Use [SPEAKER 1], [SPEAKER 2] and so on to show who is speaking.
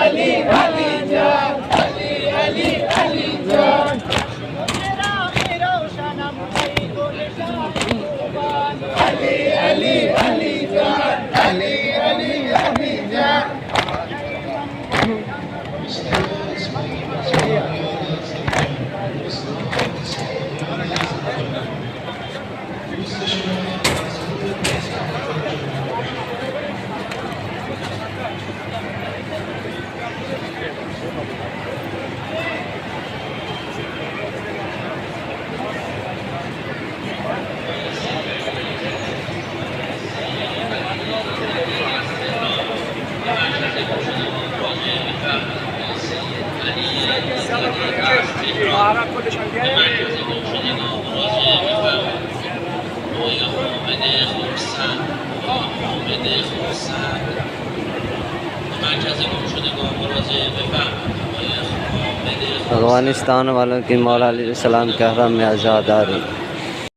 [SPEAKER 1] علی علی جان، علی علی علی جان. علی علی علی جان، علی علی علی جان.
[SPEAKER 2] अफगानिस्तान वालों की मौला अलैहिस्सलाम के हरम में आज़ादारी।